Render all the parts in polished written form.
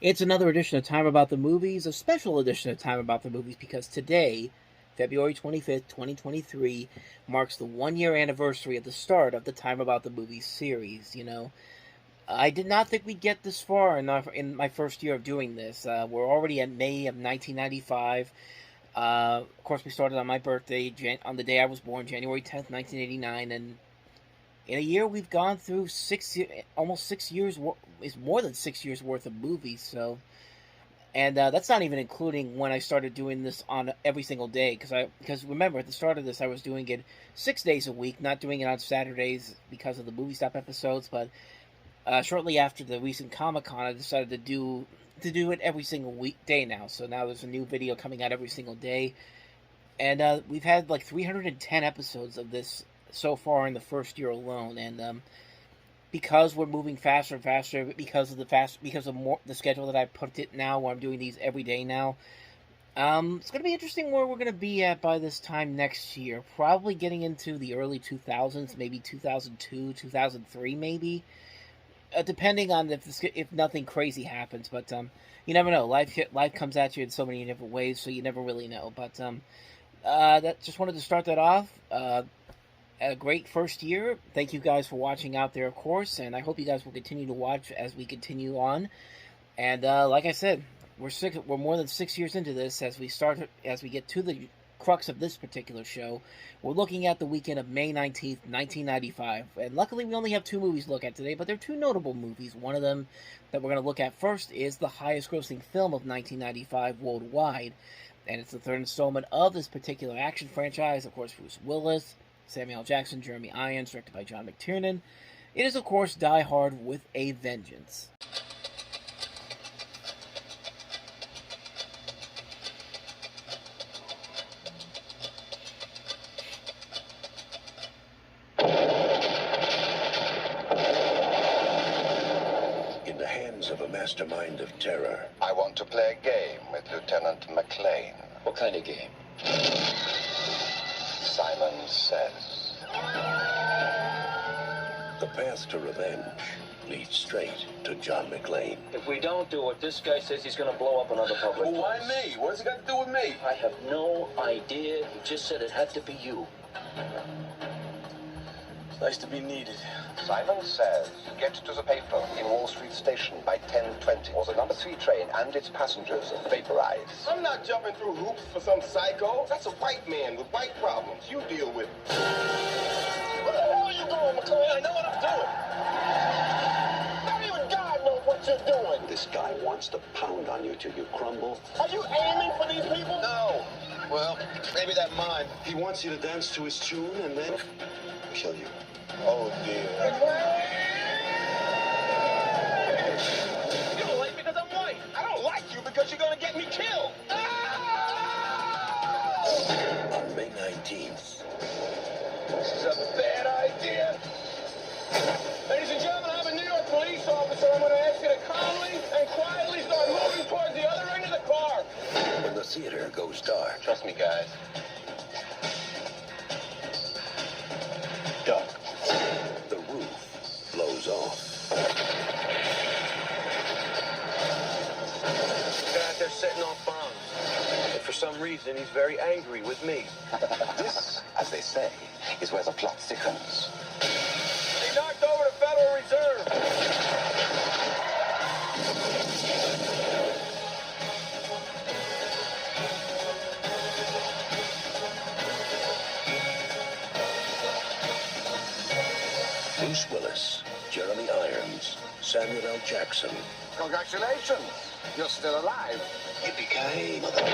It's another edition of Time About the Movies, a special edition of Time About the Movies, because today, February 25th, 2023, marks the one-year anniversary of the start of the Time About the Movies series. I did not think we'd get this far in my first year of doing this. We're already at May of 1995. Of course, we started on my birthday, on the day I was born, January 10th, 1989, and in a year we've gone through almost 6 years, is more than 6 years worth of movies. So, and that's not even including when I started doing this on every single day, because remember, at the start of this I was doing it 6 days a week, not doing it on Saturdays because of the movie stop episodes. But shortly after the recent Comic-Con, I decided to do it every single weekday now. So now there's a new video coming out every single day, and we've had like 310 episodes of this so far in the first year alone. And because we're moving faster and faster, because of the schedule that I put it now, where I'm doing these every day now, it's going to be interesting where we're going to be at by this time next year. Probably getting into the early 2000s, maybe 2002, 2003, maybe, depending on if nothing crazy happens. But you never know. Life comes at you in so many different ways, so you never really know. But that just wanted to start that off. A great first year. Thank you guys for watching out there, of course, and I hope you guys will continue to watch as we continue on. And like I said, we're more than 6 years into this as we get to the crux of this particular show. We're looking at the weekend of May 19th, 1995, and luckily we only have two movies to look at today, but they're two notable movies. One of them that we're going to look at first is the highest grossing film of 1995 worldwide, and it's the third installment of this particular action franchise. Of course, Bruce Willis, Samuel L. Jackson, Jeremy Irons, directed by John McTiernan. It is, of course, Die Hard with a Vengeance. In the hands of a mastermind of terror. I want to play a game with Lieutenant McLean. What kind of game? Simon Says. The path to revenge leads straight to John McClane. If we don't do it, this guy says he's going to blow up another public Well, why place. me? What's it got to do with me? I have no idea. He just said it had to be you. It's nice to be needed. Simon Says. Get to the paper in Wall Street Station by 10:20, or the number 3 train and its passengers vaporize. I'm not jumping through hoops for some psycho. That's a white man with white problems. You deal with it. Where the hell are you going, McClane? I know what I'm doing. Not even God knows what you're doing. This guy wants to pound on you till you crumble. Are you aiming for these people? No. Well, maybe that mine. He wants you to dance to his tune and then kill you. Oh, dear. You don't like me because I'm white. I don't like you because you're going to get me killed. On May 19th. This is a bad idea. Ladies and gentlemen, I'm a New York police officer. I'm going to ask you to calmly and quietly start moving towards the other end of the car. When the theater goes dark. Trust me, guys. Duck. The roof blows off. Guy out there setting off bombs. And for some reason, he's very angry with me. This, as they say, is where the plot thickens. He knocked over the Federal Reserve. Bruce Willis, Jeremy Irons, Samuel L. Jackson. Congratulations. You're still alive. Yippee-ki-yay, mother.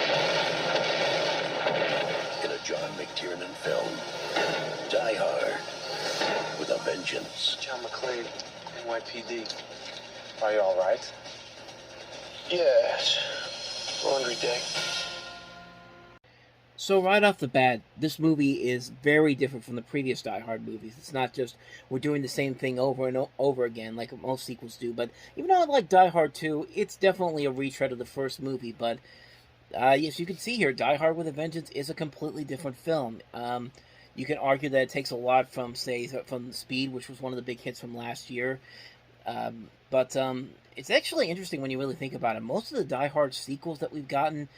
In a John McTiernan film, Die Hard with a Vengeance. John McClane, NYPD. Are you all right? Yes. Laundry day. So right off the bat, this movie is very different from the previous Die Hard movies. It's not just we're doing the same thing over and over again like most sequels do. But even though I like Die Hard 2, it's definitely a retread of the first movie. But yes, you can see here, Die Hard with a Vengeance is a completely different film. You can argue that it takes a lot from, say, from Speed, which was one of the big hits from last year. But it's actually interesting when you really think about it. Most of the Die Hard sequels that we've gotten,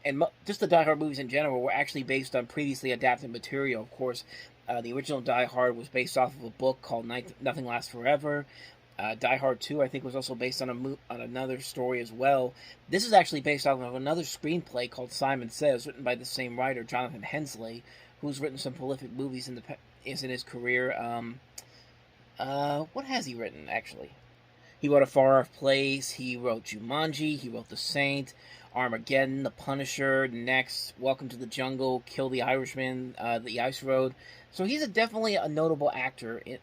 and just the Die Hard movies in general, were actually based on previously adapted material. Of course, the original Die Hard was based off of a book called Nothing Lasts Forever. Die Hard 2, I think, was also based on another story as well. This is actually based off of another screenplay called Simon Says, written by the same writer, Jonathan Hensley, who's written some prolific movies in his career. What has he written, actually? He wrote A Far Off Place, he wrote Jumanji, he wrote The Saint, Armageddon, The Punisher, Next, Welcome to the Jungle, Kill the Irishman, The Ice Road. So he's definitely a notable actor, a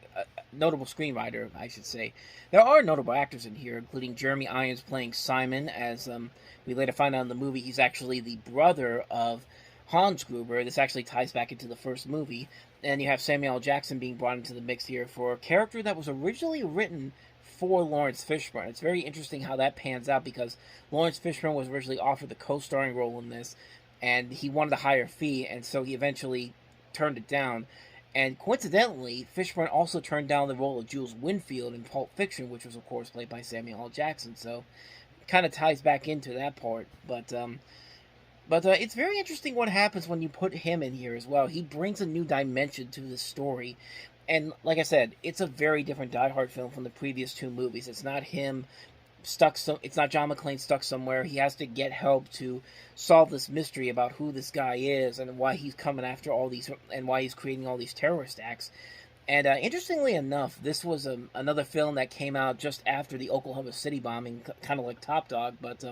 notable screenwriter, I should say. There are notable actors in here, including Jeremy Irons playing Simon, as we later find out in the movie he's actually the brother of Hans Gruber. This actually ties back into the first movie. And you have Samuel L. Jackson being brought into the mix here for a character that was originally written for Lawrence Fishburne. It's very interesting how that pans out, because Lawrence Fishburne was originally offered the co-starring role in this, and he wanted a higher fee, and so he eventually turned it down. And coincidentally, Fishburne also turned down the role of Jules Winfield in Pulp Fiction, which was, of course, played by Samuel L. Jackson. So it kind of ties back into that part. But it's very interesting what happens when you put him in here as well. He brings a new dimension to the story. And like I said, it's a very different Die Hard film from the previous two movies. It's not him it's not John McClane stuck somewhere. He has to get help to solve this mystery about who this guy is and why he's coming after all these, and why he's creating all these terrorist acts. And interestingly enough, this was another film that came out just after the Oklahoma City bombing, kind of like Top Dog, but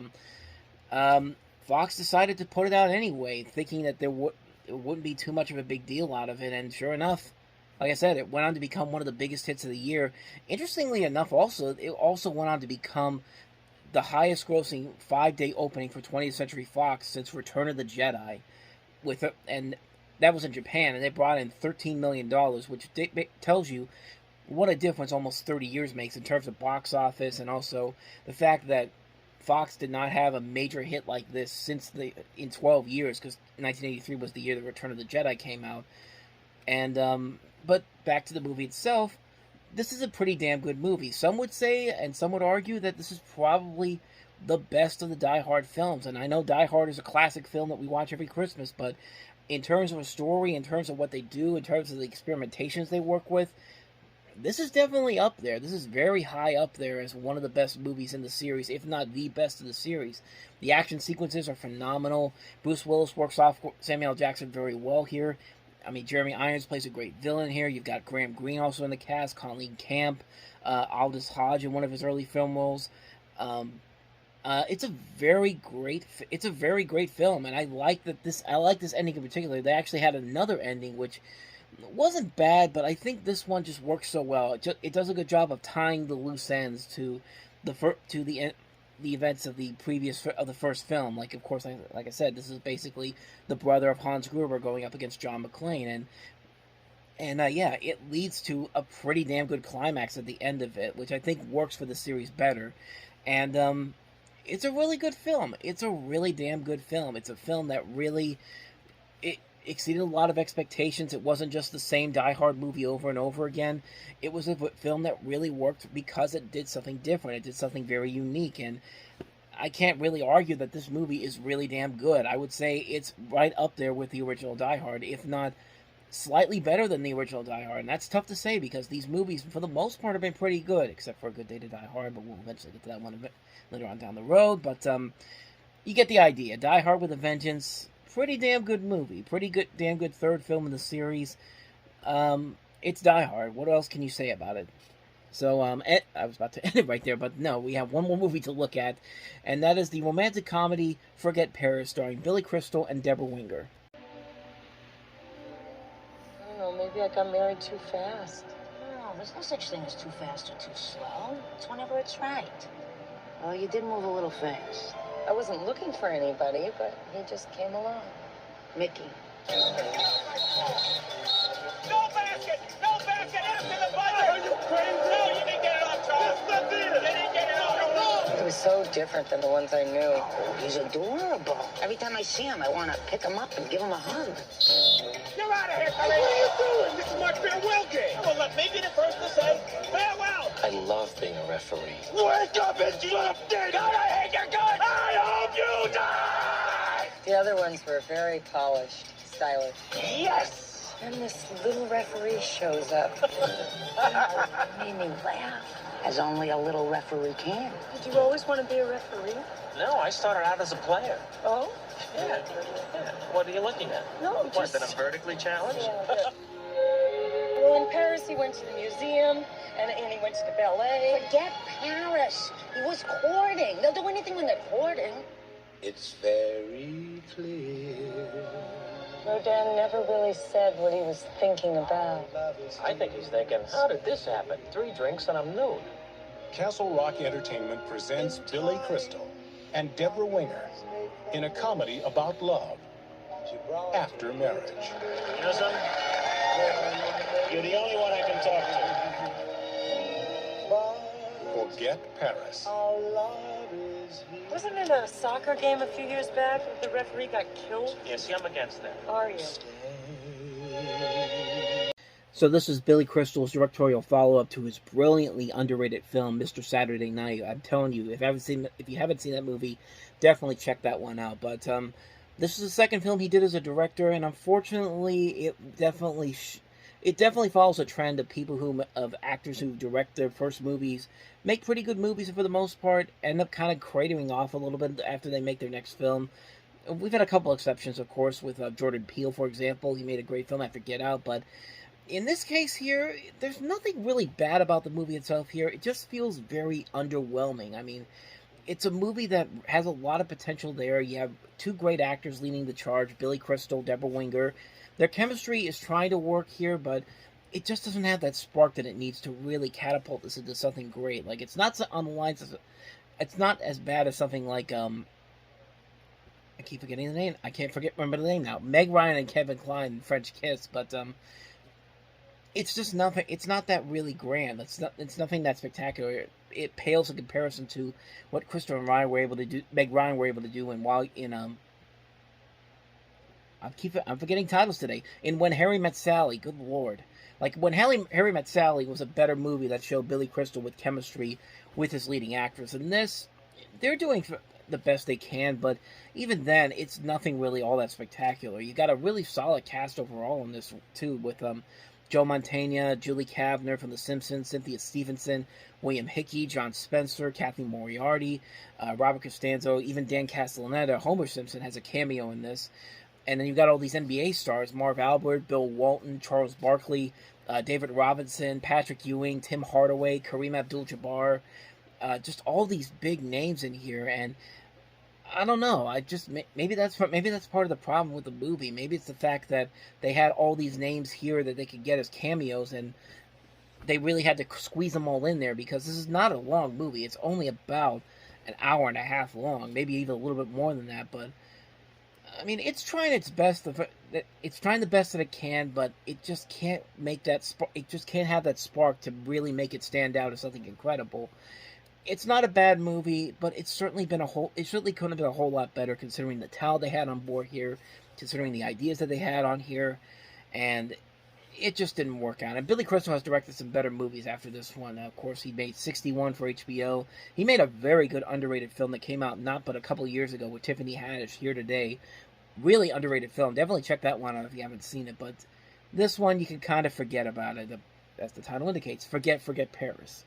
Fox decided to put it out anyway, thinking that it wouldn't be too much of a big deal out of it, and sure enough, like I said, it went on to become one of the biggest hits of the year. Interestingly enough, it also went on to become the highest-grossing 5-day opening for 20th Century Fox since Return of the Jedi, and that was in Japan, and they brought in $13 million, which tells you what a difference almost 30 years makes in terms of box office, and also the fact that Fox did not have a major hit like this in 12 years, because 1983 was the year that Return of the Jedi came out. And but back to the movie itself, this is a pretty damn good movie. Some would say, and some would argue, that this is probably the best of the Die Hard films. And I know Die Hard is a classic film that we watch every Christmas, but in terms of a story, in terms of what they do, in terms of the experimentations they work with, this is definitely up there. This is very high up there as one of the best movies in the series, if not the best of the series. The action sequences are phenomenal. Bruce Willis works off Samuel L. Jackson very well here. I mean, Jeremy Irons plays a great villain here. You've got Graham Greene also in the cast, Colleen Camp, Aldous Hodge in one of his early film roles. It's a very great film, and I like this ending in particular. They actually had another ending which wasn't bad, but I think this one just works so well. It does a good job of tying the loose ends to the events of the first film. Like, of course, like I said, this is basically the brother of Hans Gruber going up against John McClane, and yeah, it leads to a pretty damn good climax at the end of it, which I think works for the series better. And it's a really good film. It's a really damn good film. It's a film that really it exceeded a lot of expectations. It wasn't just the same Die Hard movie over and over again. It was a film that really worked because it did something different. It did something very unique, and I can't really argue that this movie is really damn good. I would say it's right up there with the original Die Hard, if not slightly better than the original Die Hard. And that's tough to say because these movies, for the most part, have been pretty good, except for A Good Day to Die Hard, but we'll eventually get to that one a bit later on down the road. But you get the idea. Die Hard with a Vengeance, pretty damn good movie. Pretty good, damn good third film in the series. It's Die Hard. What else can you say about it? So, I was about to end it right there, but no, we have one more movie to look at, and that is the romantic comedy Forget Paris, starring Billy Crystal and Deborah Winger. I don't know, maybe I got married too fast. No, there's no such thing as too fast or too slow. It's whenever it's right. Well, you did move a little fast. I wasn't looking for anybody, but he just came along. Mickey. No basket! No basket! After the buzzer! Are you crazy? No, you didn't get it off, Charles. They didn't get it off. He was so different than the ones I knew. Oh, he's adorable. Every time I see him, I want to pick him up and give him a hug. You're out of here, Kareem. What are you doing? This is my farewell game. Well, let me be the first to say farewell. I love being a referee. Wake up and stop dead. God, I hate your guts. I hope you die. The other ones were very polished, stylish. Yes. And this little referee shows up. Made me laugh, as only a little referee can. Did you always want to be a referee? No, I started out as a player. Oh? Yeah. What are you looking at? No, What, just... that I'm vertically challenged? Yeah. Well, in Paris, he went to the museum, and he went to the ballet. Forget Paris. He was courting. They'll do anything when they're courting. It's very clear. Rodin never really said what he was thinking about. I think he's thinking, how did this happen? 3 drinks and I'm nude. Castle Rock Entertainment presents Billy Crystal and Deborah Winger in a comedy about love after marriage. You know something? You're the only one I can talk to. Forget Paris. Wasn't it a soccer game a few years back where the referee got killed? Yeah, see, I'm against that. Are you? So this is Billy Crystal's directorial follow-up to his brilliantly underrated film, Mr. Saturday Night. I'm telling you, if you haven't seen that movie, definitely check that one out. But this is the second film he did as a director, and unfortunately, it definitely follows a trend of actors who direct their first movies, make pretty good movies, and for the most part, end up kind of cratering off a little bit after they make their next film. We've had a couple exceptions, of course, with Jordan Peele, for example. He made a great film after Get Out, but in this case here, there's nothing really bad about the movie itself here. It just feels very underwhelming. I mean, it's a movie that has a lot of potential there. You have 2 great actors leading the charge, Billy Crystal, Deborah Winger. Their chemistry is trying to work here, but it just doesn't have that spark that it needs to really catapult this into something great. Like, it's not on the lines of, it's not as bad as something like, I keep forgetting the name. I can't remember the name now. Meg Ryan and Kevin Kline in French Kiss, but, it's just nothing. It's not that really grand. It's nothing that spectacular. It pales in comparison to what Crystal and Ryan were able to do. Meg Ryan were able to do, I'm forgetting titles today. In When Harry Met Sally. Good lord, like When Harry Met Sally was a better movie that showed Billy Crystal with chemistry with his leading actress. And this, they're doing the best they can, but even then, it's nothing really all that spectacular. You got a really solid cast overall in this too, with Joe Mantegna, Julie Kavner from The Simpsons, Cynthia Stevenson, William Hickey, John Spencer, Kathleen Moriarty, Robert Costanzo, even Dan Castellaneta, Homer Simpson, has a cameo in this. And then you've got all these NBA stars, Marv Albert, Bill Walton, Charles Barkley, David Robinson, Patrick Ewing, Tim Hardaway, Kareem Abdul-Jabbar, just all these big names in here. And I don't know. Maybe that's part of the problem with the movie. Maybe it's the fact that they had all these names here that they could get as cameos, and they really had to squeeze them all in there, because this is not a long movie. It's only about an hour and a half long, maybe even a little bit more than that. But I mean, it's trying its best. It's trying the best that it can, but it just can't make that. It just can't have that spark to really make it stand out as something incredible. It's not a bad movie, but it's certainly been it certainly couldn't have been a whole lot better, considering the talent they had on board here, considering the ideas that they had on here, and it just didn't work out. And Billy Crystal has directed some better movies after this one. Of course, he made 61 for HBO. He made a very good underrated film that came out not but a couple years ago with Tiffany Haddish, Here Today. Really underrated film. Definitely check that one out if you haven't seen it. But this one, you can kind of forget about it. As the title indicates, Forget Paris.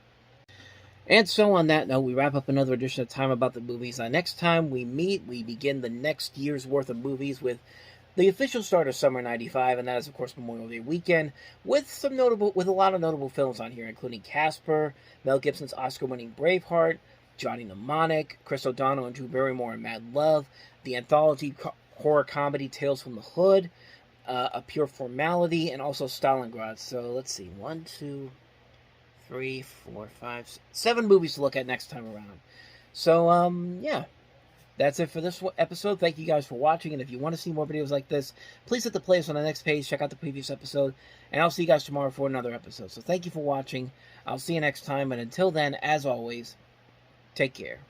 And so on that note, we wrap up another edition of Time About the Movies. Next time we meet, we begin the next year's worth of movies with the official start of summer '95, and that is, of course, Memorial Day weekend, with a lot of notable films on here, including Casper, Mel Gibson's Oscar-winning Braveheart, Johnny Mnemonic, Chris O'Donnell and Drew Barrymore in Mad Love, the anthology horror comedy Tales from the Hood, A Pure Formality, and also Stalingrad. So let's see, 1, 2, 3, 4, 5, 7 movies to look at next time around. So, yeah. That's it for this episode. Thank you guys for watching, and if you want to see more videos like this, please hit the playlist on the next page, check out the previous episode, and I'll see you guys tomorrow for another episode. So thank you for watching. I'll see you next time, and until then, as always, take care.